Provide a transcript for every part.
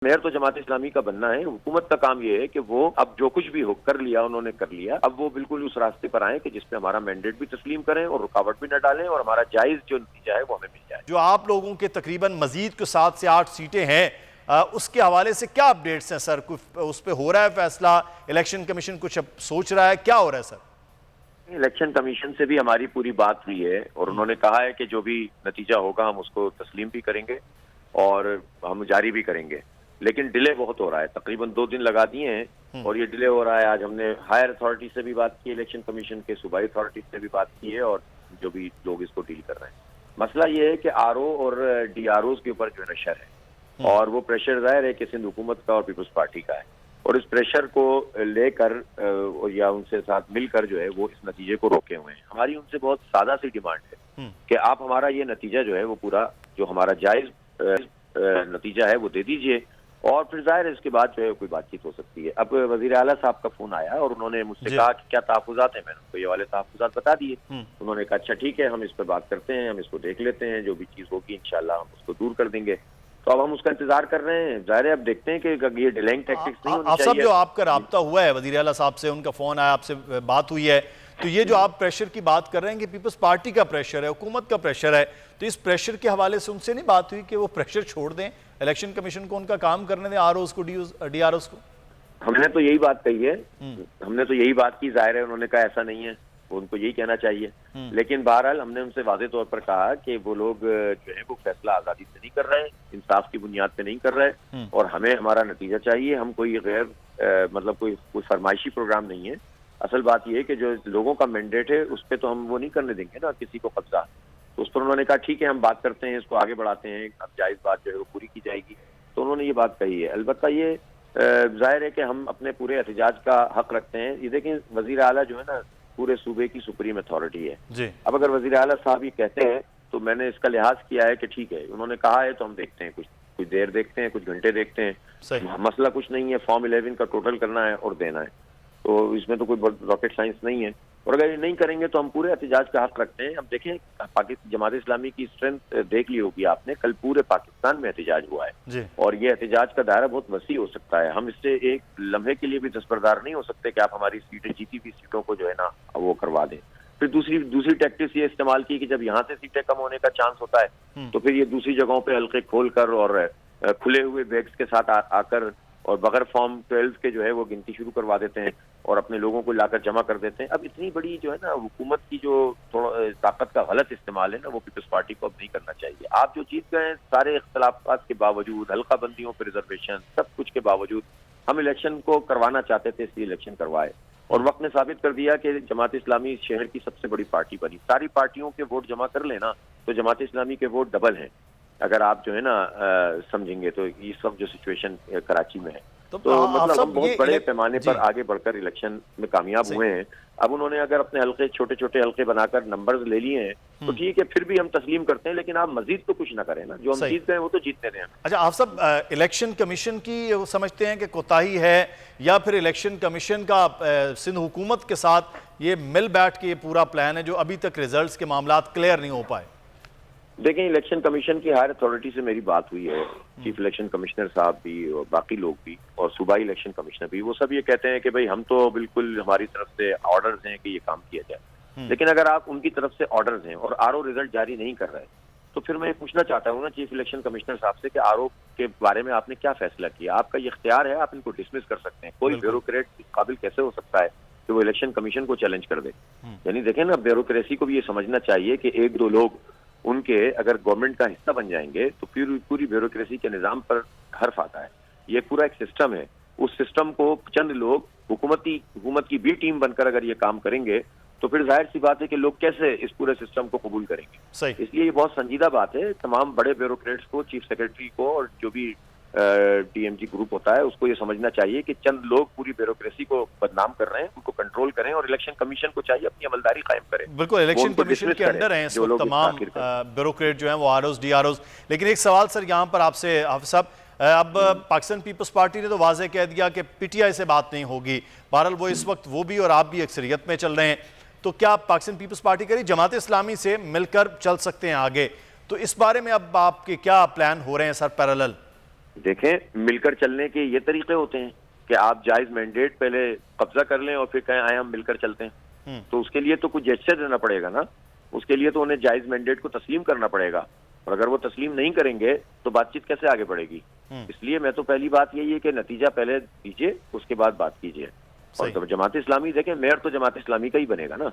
Mayor تو جماعت اسلامی کا بننا ہے. حکومت کا کام یہ ہے کہ وہ اب جو کچھ بھی ہو کر لیا انہوں نے کر لیا, اب وہ بالکل اس راستے پر آئیں کہ جس پہ ہمارا مینڈیٹ بھی تسلیم کریں اور رکاوٹ بھی نہ ڈالیں اور ہمارا جائز جو نتیجہ ہے وہ ہمیں مل جائے. جو آپ لوگوں کے تقریباً مزید کو 7 سے 8 سیٹیں ہیں, اس کے حوالے سے کیا اپڈیٹس ہیں سر؟ اس پہ ہو رہا ہے فیصلہ؟ الیکشن کمیشن کچھ اب سوچ رہا ہے, کیا ہو رہا ہے سر؟ الیکشن کمیشن سے بھی ہماری پوری بات ہوئی ہے اور انہوں نے کہا ہے کہ جو بھی نتیجہ ہوگا ہم اس کو تسلیم بھی کریں گے اور ہم جاری بھی کریں گے, لیکن ڈیلے بہت ہو رہا ہے. تقریباً 2 دن لگا دیے ہیں اور یہ ڈیلے ہو رہا ہے. آج ہم نے ہائر اتھارٹی سے بھی بات کی, الیکشن کمیشن کے صوبائی اتھارٹی سے بھی بات کی ہے اور جو بھی لوگ اس کو ڈیل کر رہے ہیں. مسئلہ یہ ہے کہ آر او اور ڈی آر اوز کے اوپر جو پریشر ہے اور وہ پریشر ظاہر ہے کہ سندھ حکومت کا اور پیپلز پارٹی کا ہے, اور اس پریشر کو لے کر یا ان سے ساتھ مل کر جو ہے وہ اس نتیجے کو روکے ہوئے ہیں. ہماری ان سے بہت سادہ سی ڈیمانڈ ہے کہ آپ ہمارا یہ نتیجہ جو ہے وہ پورا جو ہمارا جائز نتیجہ ہے وہ دے دیجئے, اور پھر ظاہر ہے اس کے بعد جو ہے کوئی بات چیت ہو سکتی ہے. اب وزیر اعلیٰ صاحب کا فون آیا اور انہوں نے مجھ سے کہا کہ کیا تحفظات ہیں. میں نے ان کو یہ والے تحفظات بتا دیے. انہوں نے کہا اچھا ٹھیک ہے, ہم اس پہ بات کرتے ہیں, ہم اس کو دیکھ لیتے ہیں, جو بھی چیز ہوگی انشاءاللہ ہم اس کو دور کر دیں گے. تو اب ہم اس کا انتظار کر رہے ہیں. ظاہر ہے اب دیکھتے ہیں کہ یہ ڈیلنگ ٹیکٹکس نہیں ہونی چاہیے. جو آپ کا رابطہ ہوا ہے وزیر اعلیٰ صاحب سے, ان کا فون آیا, آپ سے بات ہوئی ہے, تو یہ جو آپ پریشر کی بات کر رہے ہیں کہ پیپلز پارٹی کا پریشر ہے, حکومت کا پریشر ہے, تو اس پریشر کے حوالے سے ان سے نہیں بات ہوئی کہ وہ پریشر چھوڑ دیں, الیکشن کمیشن کو ان کا کام کرنے دیں, آر اوز کو, ڈی آر اوز کو؟ ہم نے تو یہی بات کہی ہے, ہم نے تو یہی بات کی. ظاہر ہے انہوں نے کہا ایسا نہیں ہے, ان کو یہی کہنا چاہیے. لیکن بہرحال ہم نے ان سے واضح طور پر کہا کہ وہ لوگ جو ہے وہ فیصلہ آزادی سے نہیں کر رہے ہیں, انصاف کی بنیاد پہ نہیں کر رہے, اور ہمیں ہمارا نتیجہ چاہیے. ہم کوئی غیر مطلب کوئی فرمائشی پروگرام نہیں ہے. اصل بات یہ ہے کہ جو لوگوں کا مینڈیٹ ہے اس پہ تو ہم وہ نہیں کرنے دیں گے نا کسی کو قبضہ. تو اس پر انہوں نے کہا ٹھیک ہے ہم بات کرتے ہیں, اس کو آگے بڑھاتے ہیں, اب جائز بات جو ہے وہ پوری کی جائے گی. تو انہوں نے یہ بات کہی ہے. البتہ یہ ظاہر ہے کہ ہم اپنے پورے احتجاج کا حق رکھتے ہیں. یہ دیکھیں وزیر اعلیٰ جو ہے نا پورے صوبے کی سپریم اتھارٹی ہے. اب اگر وزیر اعلیٰ صاحب یہ کہتے ہیں تو میں نے اس کا لحاظ کیا ہے کہ ٹھیک ہے انہوں نے کہا ہے تو ہم دیکھتے ہیں, کچھ دیر دیکھتے ہیں, کچھ گھنٹے دیکھتے ہیں. مسئلہ کچھ نہیں ہے, فارم 11 کا ٹوٹل کرنا ہے اور دینا ہے, تو اس میں تو کوئی راکٹ سائنس نہیں ہے. اور اگر یہ نہیں کریں گے تو ہم پورے احتجاج کا حق رکھتے ہیں. اب دیکھیں جماعت اسلامی کی اسٹرینتھ دیکھ لی ہوگی آپ نے, کل پورے پاکستان میں احتجاج ہوا ہے اور یہ احتجاج کا دائرہ بہت وسیع ہو سکتا ہے. ہم اس سے ایک لمحے کے لیے بھی دستبردار نہیں ہو سکتے کہ آپ ہماری سیٹیں جیتی ہوئی سیٹوں کو جو ہے نا وہ کروا دیں. پھر دوسری ٹیکٹکس یہ استعمال کی کہ جب یہاں سے سیٹیں کم ہونے کا چانس ہوتا ہے تو پھر یہ دوسری جگہوں پہ حلقے کھول کر اور کھلے ہوئے بیگز کے ساتھ آ کر اور بغیر فارم 12 کے جو ہے وہ گنتی شروع کروا دیتے ہیں اور اپنے لوگوں کو لا کر جمع کر دیتے ہیں. اب اتنی بڑی جو ہے نا حکومت کی جو طاقت کا غلط استعمال ہے نا وہ پیپلز پارٹی کو اب نہیں کرنا چاہیے. آپ جو جیت گئے ہیں سارے اختلافات کے باوجود, حلقہ بندیوں پہ ریزرویشن, سب کچھ کے باوجود ہم الیکشن کو کروانا چاہتے تھے, اس لیے الیکشن کروائے. اور وقت نے ثابت کر دیا کہ جماعت اسلامی شہر کی سب سے بڑی پارٹی بنی. ساری پارٹیوں کے ووٹ جمع کر لینا تو جماعت اسلامی کے ووٹ ڈبل ہیں اگر آپ جو ہے نا سمجھیں گے. تو اس وقت جو سچویشن کراچی میں ہے تو مطلب ہم بہت بڑے پیمانے پر آگے بڑھ کر الیکشن میں کامیاب ہوئے ہیں. اب انہوں نے اگر اپنے حلقے چھوٹے چھوٹے حلقے بنا کر نمبرز لے لیے ہیں تو ٹھیک ہے, پھر بھی ہم تسلیم کرتے ہیں, لیکن آپ مزید تو کچھ نہ کریں نا. جو ہم جیت گئے وہ تو جیتنے دیں. اچھا آپ صاحب, الیکشن کمیشن کی سمجھتے ہیں کہ کوتاہی ہے یا پھر الیکشن کمیشن کا سندھ حکومت کے ساتھ یہ مل بیٹھ کے یہ پورا پلان ہے جو ابھی تک ریزلٹس کے معاملات کلیئر نہیں ہو پائے؟ دیکھیں الیکشن کمیشن کی ہائر اتھارٹی سے میری بات ہوئی ہے, چیف الیکشن کمشنر صاحب بھی اور باقی لوگ بھی اور صوبائی الیکشن کمشنر بھی, وہ سب یہ کہتے ہیں کہ بھئی ہم تو بالکل ہماری طرف سے آرڈرز ہیں کہ یہ کام کیا جائے. لیکن اگر آپ ان کی طرف سے آرڈرز ہیں اور آر او ریزلٹ جاری نہیں کر رہے تو پھر میں پوچھنا چاہتا ہوں نا چیف الیکشن کمشنر صاحب سے کہ آر او کے بارے میں آپ نے کیا فیصلہ کیا؟ آپ کا یہ اختیار ہے, آپ ان کو ڈسمس کر سکتے ہیں. کوئی بیوروکریٹ اس قابل کیسے ہو سکتا ہے کہ وہ الیکشن کمیشن کو چیلنج کر دے؟ یعنی دیکھیں نا بیوروکریسی کو بھی یہ سمجھنا چاہیے کہ ایک دو لوگ ان کے اگر گورنمنٹ کا حصہ بن جائیں گے تو پھر پوری بیوروکریسی کے نظام پر حرف آتا ہے. یہ پورا ایک سسٹم ہے, اس سسٹم کو چند لوگ حکومت کی بی ٹیم بن کر اگر یہ کام کریں گے تو پھر ظاہر سی بات ہے کہ لوگ کیسے اس پورے سسٹم کو قبول کریں گے. اس لیے یہ بہت سنجیدہ بات ہے. تمام بڑے بیوروکریٹس کو, چیف سیکرٹری کو اور جو بھی ٹی ایم جی گروپ ہوتا ہے اس کو یہ سمجھنا چاہیے کہ چند لوگ پوری بیوروکریسی کو بدنام کر رہے ہیں, ان کو کنٹرول کریں, اور الیکشن کمیشن کو چاہیے اپنی عملداری قائم کریں. بالکل الیکشن کمیشن کے انڈر ہیں اس وقت تمام بیوروکریٹ جو ہیں وہ R Os D R Os. لیکن ایک سوال سر یہاں پر آپ سے حافظ صاحب, اب پاکستان پیپلز پارٹی نے تو واضح کہہ دیا کہ پی ٹی آئی سے بات نہیں ہوگی. بہرحال وہ اس وقت وہ بھی اور آپ بھی اکثریت میں چل رہے ہیں, تو کیا پاکستان پیپلز پارٹی کری جماعت اسلامی سے مل کر چل سکتے ہیں آگے؟ تو اس بارے میں اب آپ کے کیا پلان ہو رہے ہیں سر پیرالل؟ دیکھیں مل کر چلنے کے یہ طریقے ہوتے ہیں کہ آپ جائز مینڈیٹ پہلے قبضہ کر لیں اور پھر کہیں آئے ہم مل کر چلتے ہیں. تو اس کے لیے تو کچھ جیسچر دینا پڑے گا نا, اس کے لیے تو انہیں جائز مینڈیٹ کو تسلیم کرنا پڑے گا, اور اگر وہ تسلیم نہیں کریں گے تو بات چیت کیسے آگے بڑھے گی. اس لیے میں تو پہلی بات یہی ہے کہ نتیجہ پہلے دیجیے, اس کے بعد بات کیجیے. اور جماعت اسلامی دیکھیں میئر تو جماعت اسلامی کا ہی بنے گا نا,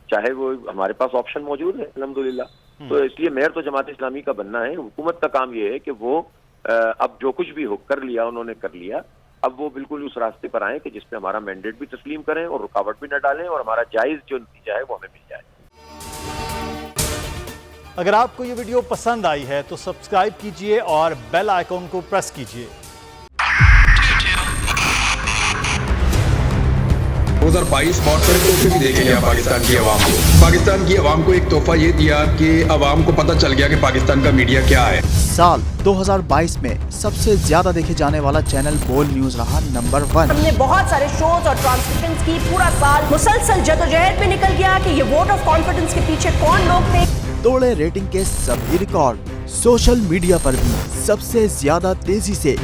چاہے وہ ہمارے پاس آپشن موجود ہے الحمدللہ. تو اس لیے میئر تو جماعت اسلامی کا بننا ہے. حکومت کا کام یہ ہے کہ وہ اب جو کچھ بھی ہو کر لیا انہوں نے کر لیا, اب وہ بالکل اس راستے پر آئیں کہ جس پہ ہمارا مینڈیٹ بھی تسلیم کریں اور رکاوٹ بھی نہ ڈالیں اور ہمارا جائز جو نتیجہ ہے وہ ہمیں مل جائے. اگر آپ کو یہ ویڈیو پسند آئی ہے تو سبسکرائب کیجئے اور بیل آئیکن کو پریس کیجئے. 2022 بہت سارے تحفے بھی دیکھیں گے پاکستان کی عوام کو. پاکستان کی عوام کو ایک تحفہ یہ دیا کہ عوام کو پتہ چل گیا کہ پاکستان کا میڈیا کیا ہے. سال 2022 میں سب سے زیادہ دیکھے جانے والا چینل بول نیوز رہا نمبر 1. ہم نے بہت سارے شوز اور ٹرانسکرپشنز کی, پورا سال مسلسل جدوجہد میں نکل گیا کہ یہ ووٹ آف کانفیڈنس کے پیچھے کون لوگ تھے. توڑے ریٹنگ کے سبھی ریکارڈ. سوشل میڈیا پر بھی سب سے زیادہ تیزی سے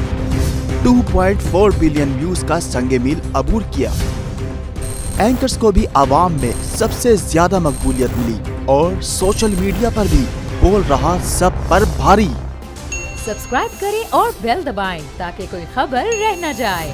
2.4 بلین ویوز کا سنگ میل عبور کیا. اینکرز کو بھی عوام میں سب سے زیادہ مقبولیت ملی اور سوشل میڈیا پر بھی بول رہا سب پر بھاری. سبسکرائب کریں اور بیل دبائیں تاکہ کوئی خبر رہ نہ جائے.